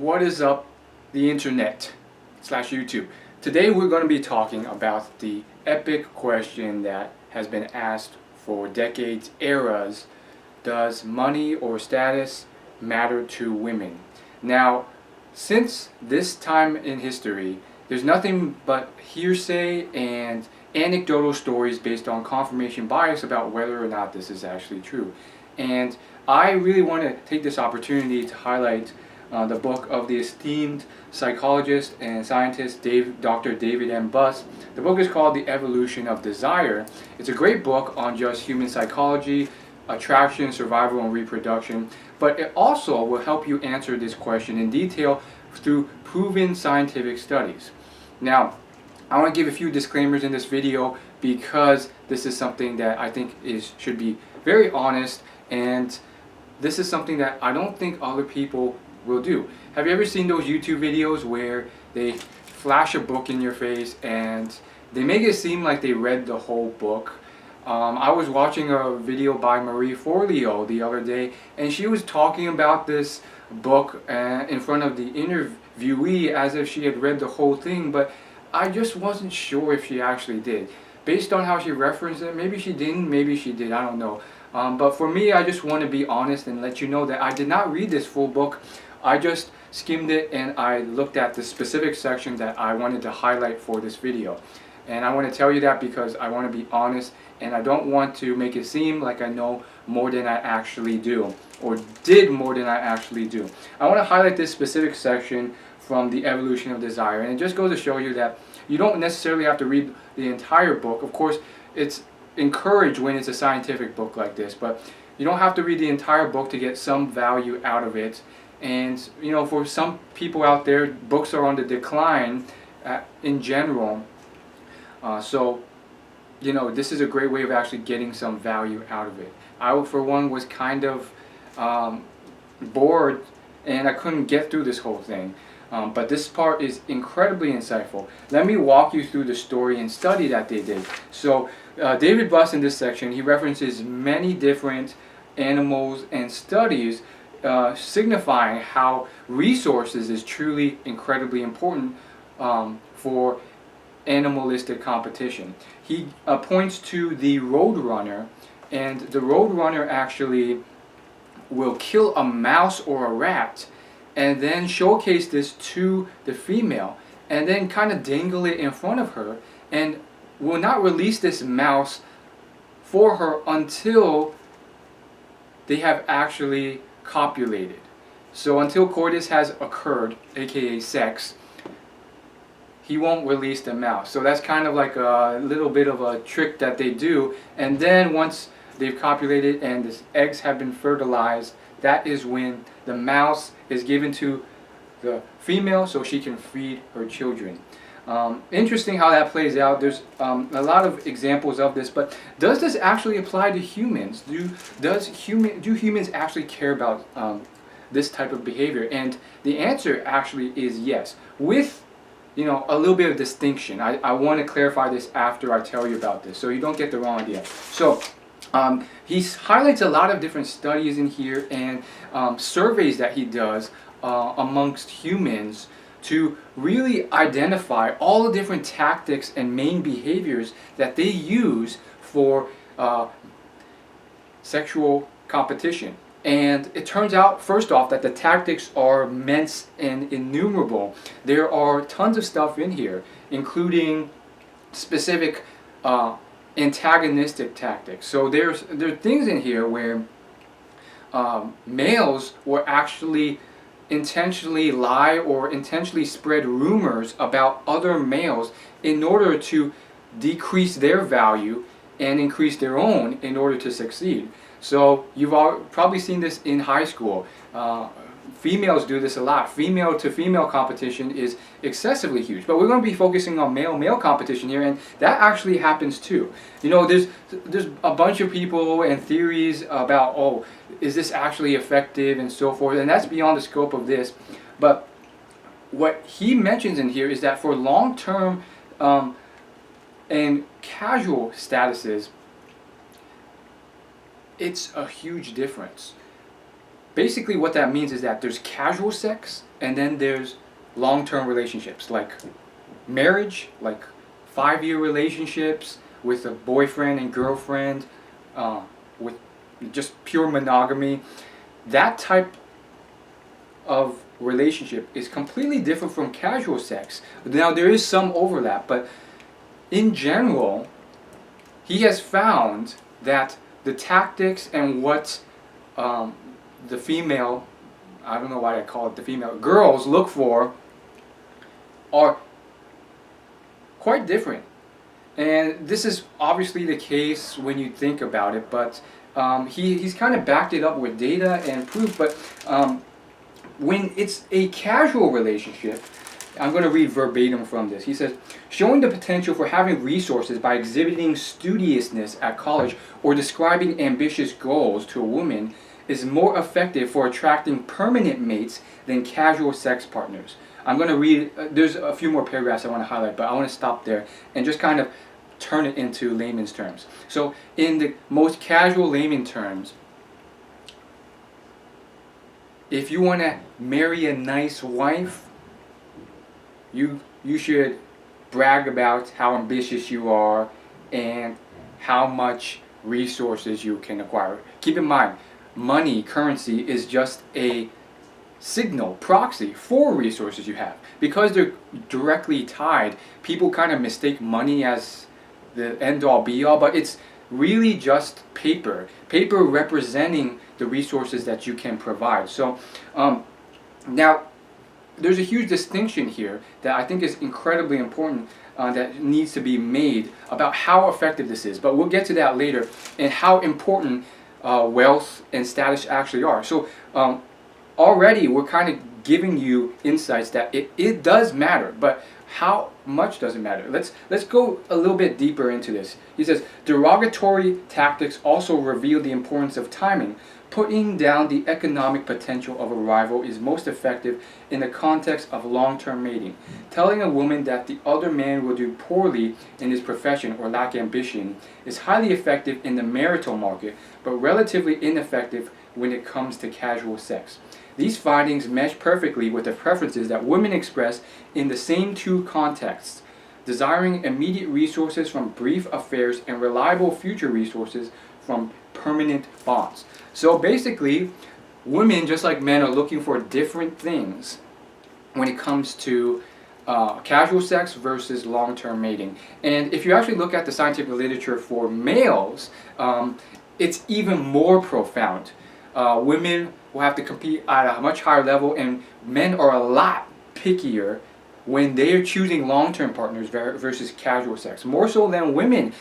What is up, the internet / YouTube? Today we're going to be talking about the epic question that has been asked for decades, eras. Does money or status matter to women? Now, since this time in history, there's nothing but hearsay and anecdotal stories based on confirmation bias about whether or not this is actually true. And I really want to take this opportunity to highlight the book of the esteemed psychologist and scientist Dr. David M. Buss. The book is called The Evolution of Desire. It's a great book on just human psychology, attraction, survival, and reproduction, but it also will help you answer this question in detail through proven scientific studies. Now, I want to give a few disclaimers in this video because this is something that I think should be very honest, and this is something that I don't think other people will do. Have you ever seen those YouTube videos where they flash a book in your face and they make it seem like they read the whole book? I was watching a video by Marie Forleo the other day, and she was talking about this book in front of the interviewee as if she had read the whole thing, but I just wasn't sure if she actually did. Based on how she referenced it, maybe she didn't, maybe she did, I don't know. But for me, I just want to be honest and let you know that I did not read this full book. I just skimmed it and I looked at the specific section that I wanted to highlight for this video. And I want to tell you that because I want to be honest, and I don't want to make it seem like I know more than I actually do, or did more than I actually do. I want to highlight this specific section from The Evolution of Desire, and it just goes to show you that you don't necessarily have to read the entire book. Of course, it's encouraged when it's a scientific book like this, but you don't have to read the entire book to get some value out of it. And you know, for some people out there, books are on the decline in general. So you know, this is a great way of actually getting some value out of it. I, for one, was kind of bored and I couldn't get through this whole thing. But this part is incredibly insightful. Let me walk you through the story and study that they did. So David Buss in this section, he references many different animals and studies signifying how resources is truly incredibly important for animalistic competition. He points to the roadrunner, and the roadrunner actually will kill a mouse or a rat and then showcase this to the female and then kind of dangle it in front of her, and will not release this mouse for her until they have actually copulated. So until coitus has occurred, aka sex, he won't release the mouse. So that's kind of like a little bit of a trick that they do, and then once they've copulated and the eggs have been fertilized, that is when the mouse is given to the female so she can feed her children. Interesting how that plays out. There's a lot of examples of this, but does this actually apply to humans? Do humans actually care about this type of behavior? And the answer actually is yes, with a little bit of distinction. I want to clarify this after I tell you about this, so you don't get the wrong idea. So he highlights a lot of different studies in here and surveys that he does amongst humans to really identify all the different tactics and main behaviors that they use for sexual competition. And it turns out, first off, that the tactics are immense and innumerable. There are tons of stuff in here, including specific antagonistic tactics. So there are things in here where males will actually intentionally lie or intentionally spread rumors about other males in order to decrease their value and increase their own in order to succeed. So you've all probably seen this in high school. Females do this a lot. Female to female competition is excessively huge, but we're going to be focusing on male competition here, and that actually happens too. There's a bunch of people and theories about, oh, is this actually effective and so forth, and that's beyond the scope of this. But what he mentions in here is that for long-term and casual statuses, it's a huge difference. basically what that means is that there's casual sex and then there's long-term relationships, like marriage, like 5-year relationships with a boyfriend and girlfriend, with just pure monogamy. That type of relationship is completely different from casual sex. Now there is some overlap, but in general, he has found that the tactics and what the female, I don't know why I call it the female, girls look for are quite different. And this is obviously the case when you think about it, but he's kind of backed it up with data and proof. But when it's a casual relationship, I'm going to read verbatim from this. He says, showing the potential for having resources by exhibiting studiousness at college or describing ambitious goals to a woman is more effective for attracting permanent mates than casual sex partners. I'm going to read, there's a few more paragraphs I want to highlight, but I want to stop there and just kind of turn it into layman's terms. So in the most casual layman terms, if you want to marry a nice wife, you should brag about how ambitious you are and how much resources you can acquire. Keep in mind, money, currency, is just a signal, proxy for resources you have. Because they're directly tied, people kind of mistake money as the end-all be-all, but it's really just paper representing the resources that you can provide. So now there's a huge distinction here that I think is incredibly important, that needs to be made about how effective this is, but we'll get to that later, and how important wealth and status actually are. So already we're kind of giving you insights that it does matter, but how much does it matter? Let's go a little bit deeper into this. He says, derogatory tactics also reveal the importance of timing. Putting down the economic potential of a rival is most effective in the context of long-term mating. Telling a woman that the other man will do poorly in his profession or lack ambition is highly effective in the marital market, but relatively ineffective when it comes to casual sex. These findings mesh perfectly with the preferences that women express in the same two contexts, desiring immediate resources from brief affairs and reliable future resources from permanent bonds. So basically, women, just like men, are looking for different things when it comes to casual sex versus long-term mating. And if you actually look at the scientific literature for males, it's even more profound. Women will have to compete at a much higher level, and men are a lot pickier when they are choosing long-term partners versus casual sex, more so than women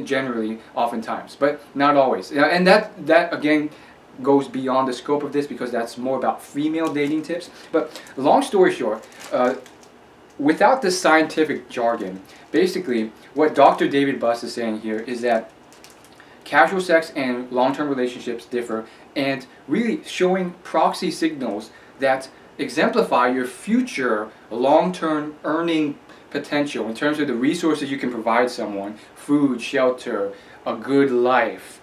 generally, oftentimes, but not always. And that again goes beyond the scope of this, because that's more about female dating tips. But long story short, without the scientific jargon, basically what Dr. David Buss is saying here is that casual sex and long-term relationships differ, and really showing proxy signals that exemplify your future long-term earning potential in terms of the resources you can provide someone: food, shelter, a good life,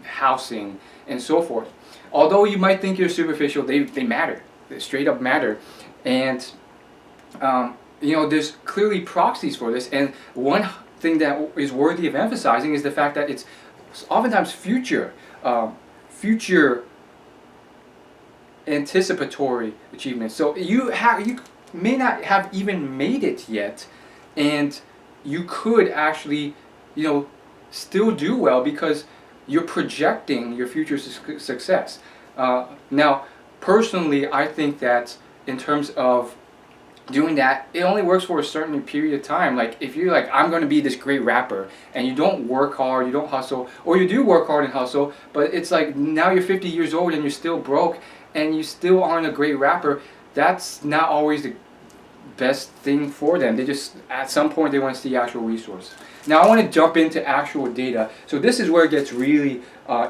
housing, and so forth. Although you might think you're superficial, they matter. They straight up matter. And there's clearly proxies for this, and one thing that is worthy of emphasizing is the fact that it's oftentimes future anticipatory achievements. So you may not have even made it yet, and you could actually still do well because you're projecting your future success. Now personally, I think that in terms of doing that, it only works for a certain period of time. Like if you're like, I'm going to be this great rapper, and you don't work hard, you don't hustle, or you do work hard and hustle, but it's like now you're 50 years old and you're still broke and you still aren't a great rapper, that's not always the best thing for them. They just, at some point, they want to see actual resource. Now I want to jump into actual data. So this is where it gets really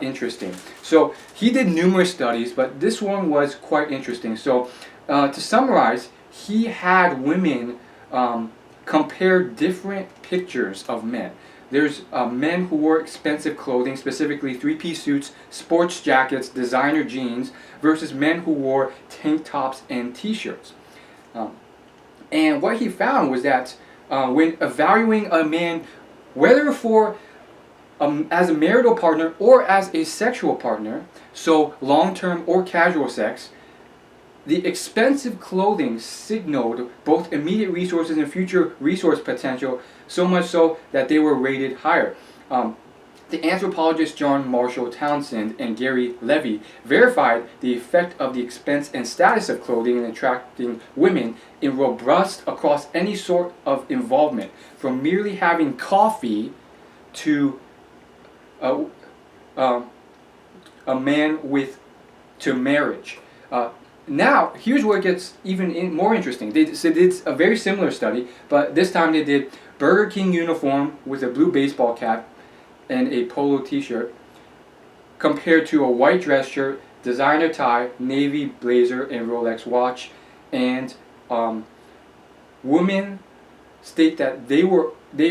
interesting. So he did numerous studies, but this one was quite interesting. So to summarize, he had women compare different pictures of men. There's men who wore expensive clothing, specifically three-piece suits, sports jackets, designer jeans, versus men who wore tank tops and t-shirts. And what he found was that when evaluating a man, whether for as a marital partner or as a sexual partner, so long-term or casual sex, the expensive clothing signaled both immediate resources and future resource potential, so much so that they were rated higher. The anthropologists John Marshall Townsend and Gary Levy verified the effect of the expense and status of clothing in attracting women in robust across any sort of involvement, from merely having coffee to a man to marriage. Now, here's where it gets even more interesting. They did a very similar study, but this time they did Burger King uniform with a blue baseball cap and a polo t-shirt compared to a white dress shirt, designer tie, navy blazer, and Rolex watch. And women state that they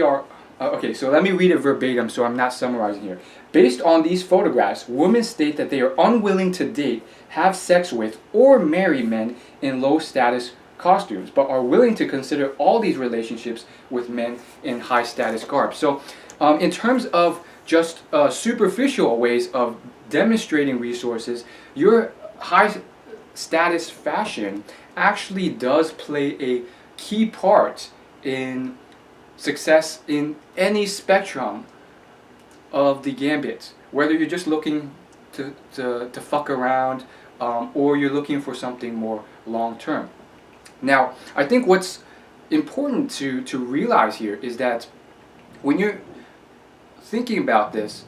are okay, so let me read it verbatim so I'm not summarizing here. Based on these photographs, women state that they are unwilling to date, have sex with, or marry men in low-status costumes, but are willing to consider all these relationships with men in high-status garb. So, in terms of just superficial ways of demonstrating resources, your high-status fashion actually does play a key part in success in any spectrum of the gambit, whether you're just looking to fuck around or you're looking for something more long term. Now, I think what's important to realize here is that when you're thinking about this,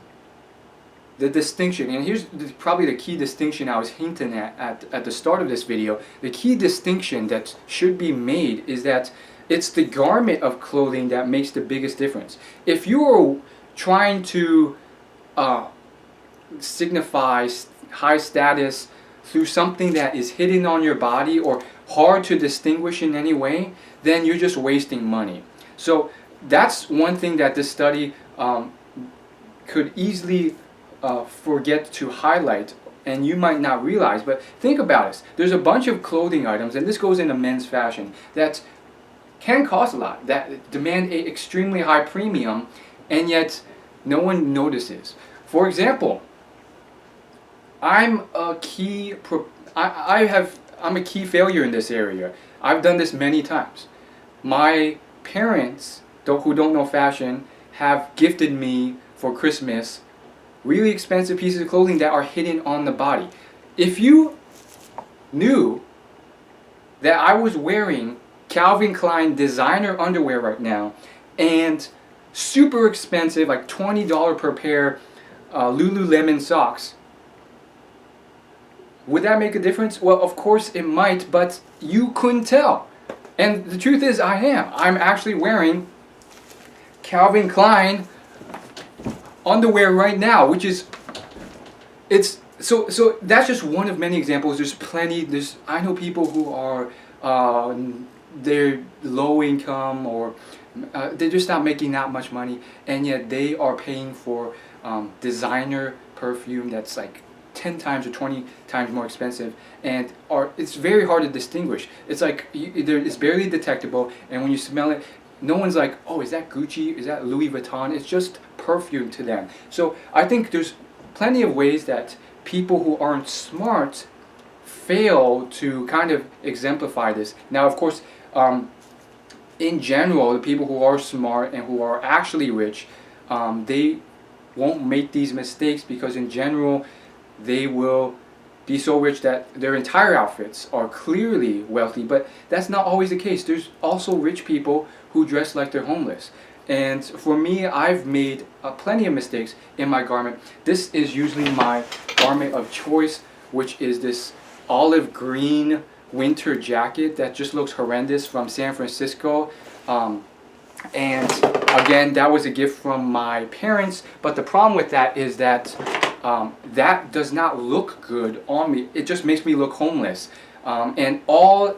the distinction, and here's probably the key distinction I was hinting at the start of this video, the key distinction that should be made is that it's the garment of clothing that makes the biggest difference. If you are trying to signify high status through something that is hidden on your body or hard to distinguish in any way, then you're just wasting money. So that's one thing that this study could easily forget to highlight, and you might not realize, but think about this. There's a bunch of clothing items, and this goes into men's fashion, that can cost a lot, that demand an extremely high premium, and yet no one notices. For example, I'm a key failure in this area. I've done this many times. My parents, who don't know fashion, have gifted me for Christmas really expensive pieces of clothing that are hidden on the body. If you knew that I was wearing Calvin Klein designer underwear right now and super expensive, like $20 per pair Lululemon socks, would that make a difference? Well, of course it might, but you couldn't tell. And the truth is, I'm actually wearing Calvin Klein underwear right now, which is, so that's just one of many examples. There's plenty. I know people who are they're low income, or they're just not making that much money, and yet they are paying for designer perfume that's like 10 times or 20 times more expensive, and it's very hard to distinguish. It's like it's barely detectable, and when you smell it, no one's like, oh, is that Gucci? Is that Louis Vuitton? It's just perfume to them. So I think there's plenty of ways that people who aren't smart fail to kind of exemplify this. Now, of course, in general, the people who are smart and who are actually rich, they won't make these mistakes, because in general, they will be so rich that their entire outfits are clearly wealthy, but that's not always the case. There's also rich people who dress like they're homeless. And for me, I've made plenty of mistakes in my garment. This is usually my garment of choice, which is this olive green winter jacket that just looks horrendous, from San Francisco. And again, that was a gift from my parents, but the problem with that is that that does not look good on me. It just makes me look homeless. And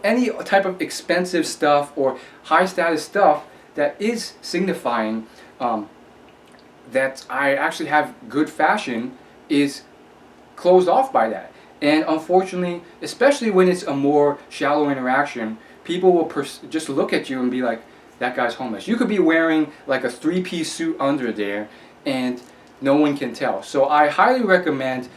any type of expensive stuff or high status stuff that is signifying that I actually have good fashion is closed off by that. And unfortunately, especially when it's a more shallow interaction, people will just look at you and be like, that guy's homeless. You could be wearing like a three-piece suit under there and no one can tell. So I highly recommend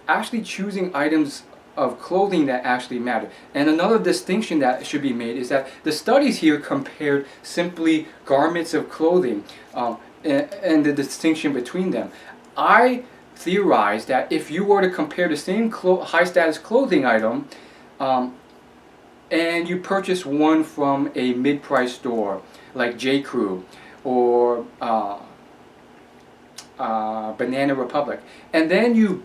actually choosing items of clothing that actually matter. And another distinction that should be made is that the studies here compared simply garments of clothing and the distinction between them. I theorize that if you were to compare the same high status clothing item and you purchase one from a mid-price store like J. Crew or Banana Republic, and then you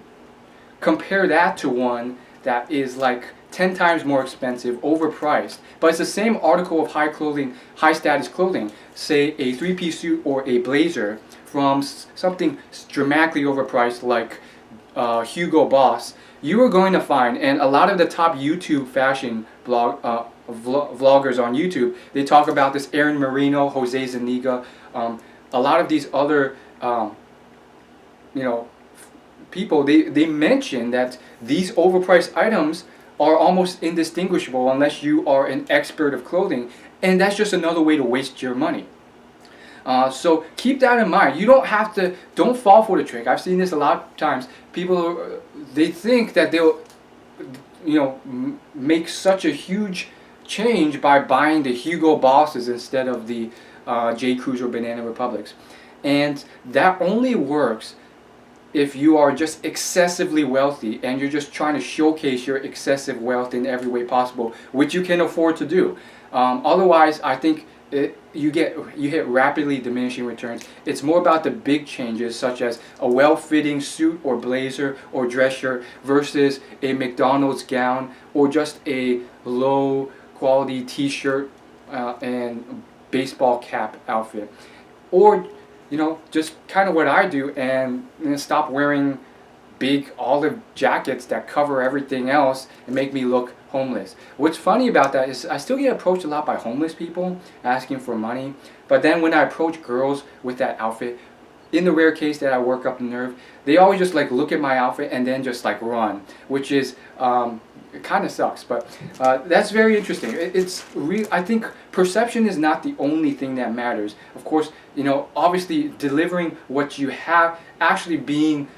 compare that to one that is like 10 times more expensive, overpriced, but it's the same article of high status clothing, say a three-piece suit or a blazer from something dramatically overpriced like Hugo Boss, you are going to find, and a lot of the top YouTube fashion vloggers on YouTube, they talk about this Aaron Marino, Jose Zuniga, a lot of these other people, they mention that these overpriced items are almost indistinguishable unless you are an expert of clothing, and that's just another way to waste your money. So keep that in mind. You don't fall for the trick. I've seen this a lot of times. People, they think that they'll, make such a huge change by buying the Hugo Bosses instead of the J. Crews or Banana Republics. And that only works if you are just excessively wealthy and you're just trying to showcase your excessive wealth in every way possible, which you can afford to do. Otherwise, I think you hit rapidly diminishing returns. It's more about the big changes, such as a well-fitting suit or blazer or dress shirt versus a McDonald's gown or just a low-quality T-shirt and baseball cap outfit. Or just kind of what I do and stop wearing big olive jackets that cover everything else and make me look homeless. What's funny about that is I still get approached a lot by homeless people asking for money, but then when I approach girls with that outfit, in the rare case that I work up the nerve, they always just like look at my outfit and then just like run, which is it kind of sucks, but that's very interesting. I think perception is not the only thing that matters. Of course, obviously delivering what you have, actually being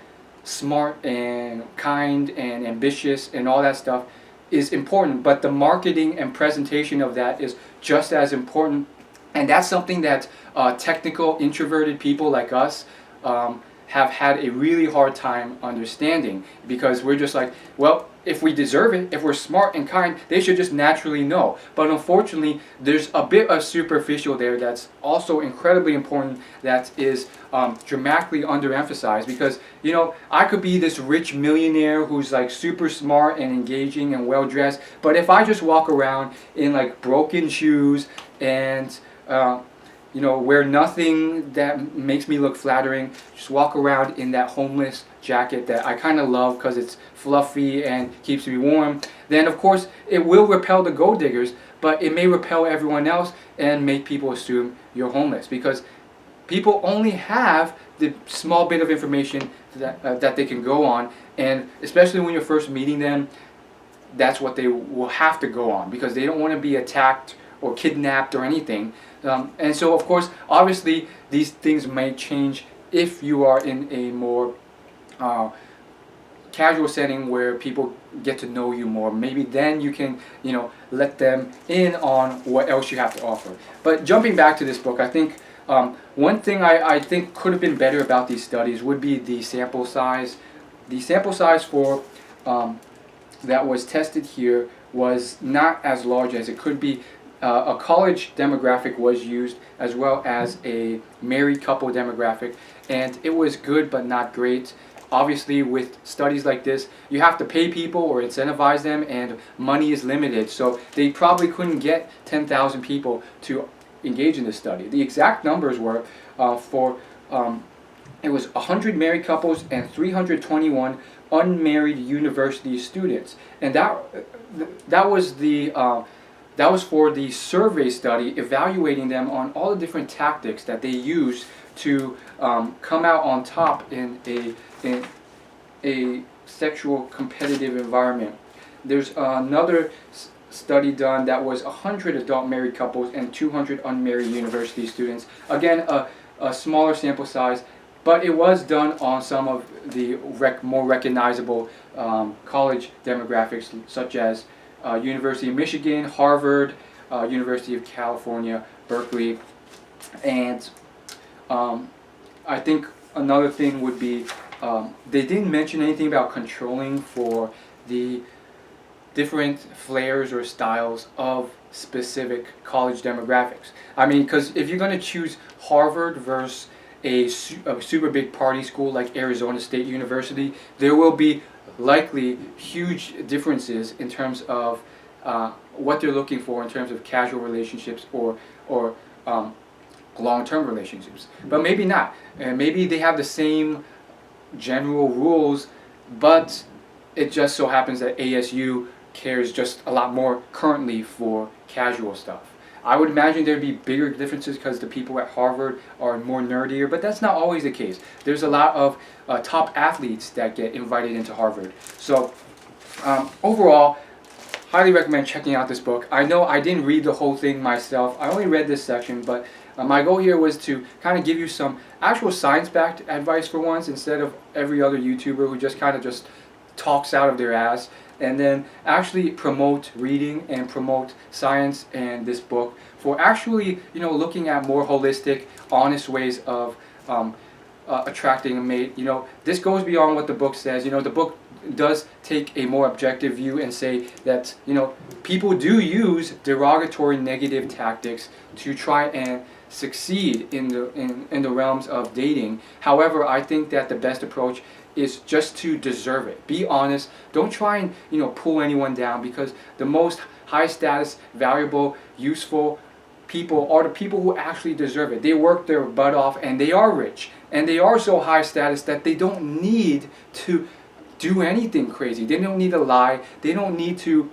smart and kind and ambitious and all that stuff is important, but the marketing and presentation of that is just as important. And that's something that technical, introverted people like us have had a really hard time understanding, because we're just like, well, if we deserve it, if we're smart and kind, they should just naturally know. But unfortunately, there's a bit of superficial there that's also incredibly important, that is dramatically underemphasized, because I could be this rich millionaire who's like super smart and engaging and well dressed, but if I just walk around in like broken shoes and wear nothing that makes me look flattering, just walk around in that homeless jacket that I kind of love because it's fluffy and keeps me warm, then of course it will repel the gold diggers, but it may repel everyone else and make people assume you're homeless, because people only have the small bit of information that they can go on, and especially when you're first meeting them, that's what they will have to go on, because they don't want to be attacked or kidnapped or anything. And so of course, obviously these things may change if you are in a more casual setting where people get to know you more. Maybe then you can let them in on what else you have to offer. But jumping back to this book, I think one thing I think could have been better about these studies would be the sample size. The sample size for that was tested here was not as large as it could be. A college demographic was used, as well as a married couple demographic, and it was good but not great. Obviously, with studies like this, you have to pay people or incentivize them, and money is limited, so they probably couldn't get 10,000 people to engage in this study. The exact numbers were it was 100 married couples and 321 unmarried university students, and that was the that was for the survey study, evaluating them on all the different tactics that they use to come out on top in a sexual competitive environment. There's another study done that was 100 adult married couples and 200 unmarried university students. Again, a smaller sample size, but it was done on some of the more recognizable college demographics, such as University of Michigan, Harvard, University of California, Berkeley. And I think another thing would be, they didn't mention anything about controlling for the different flares or styles of specific college demographics. I mean, because if you're going to choose Harvard versus a super big party school like Arizona State University, there will be likely huge differences in terms of what they're looking for in terms of casual relationships or long-term relationships. But maybe not. And maybe they have the same general rules, but it just so happens that ASU cares just a lot more currently for casual stuff. I would imagine there'd be bigger differences because the people at Harvard are more nerdier, but that's not always the case. There's a lot of top athletes that get invited into Harvard. So overall, highly recommend checking out this book. I know I didn't read the whole thing myself. I only read this section, but my goal here was to kind of give you some actual science-backed advice for once, instead of every other YouTuber who just kind of just talks out of their ass, and then actually promote reading and promote science and this book for actually, you know, looking at more holistic, honest ways of attracting a mate. You know, this goes beyond what the book says. You know, the book does take a more objective view and say that, you know, people do use derogatory negative tactics to try and succeed in the realms of dating. However, I think that the best approach is just to deserve it. Be honest. Don't try and, you know, pull anyone down, because the most high status, valuable, useful people are the people who actually deserve it. They work their butt off and they are rich and they are so high status that they don't need to do anything crazy. They don't need to lie. They don't need to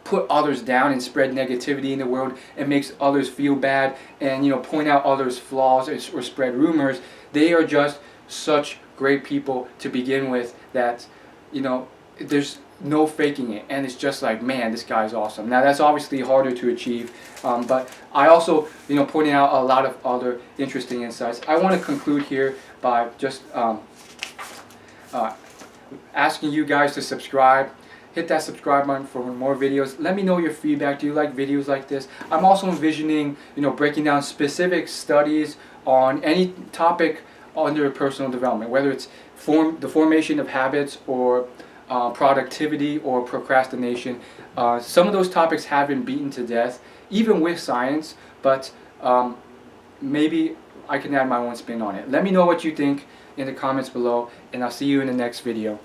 put others down and spread negativity in the world and makes others feel bad and, you know, point out others' flaws or spread rumors. They are just such great people to begin with that, you know, there's no faking it, and it's just like, man, this guy's awesome. Now that's obviously harder to achieve, but I also, you know, pointing out a lot of other interesting insights. I want to conclude here by just asking you guys to subscribe. Hit that subscribe button for more videos. Let me know your feedback. Do you like videos like this? I'm also envisioning, you know, breaking down specific studies on any topic under personal development, whether it's the formation of habits or productivity or procrastination. Some of those topics have been beaten to death, even with science, but maybe I can add my own spin on it. Let me know what you think in the comments below, and I'll see you in the next video.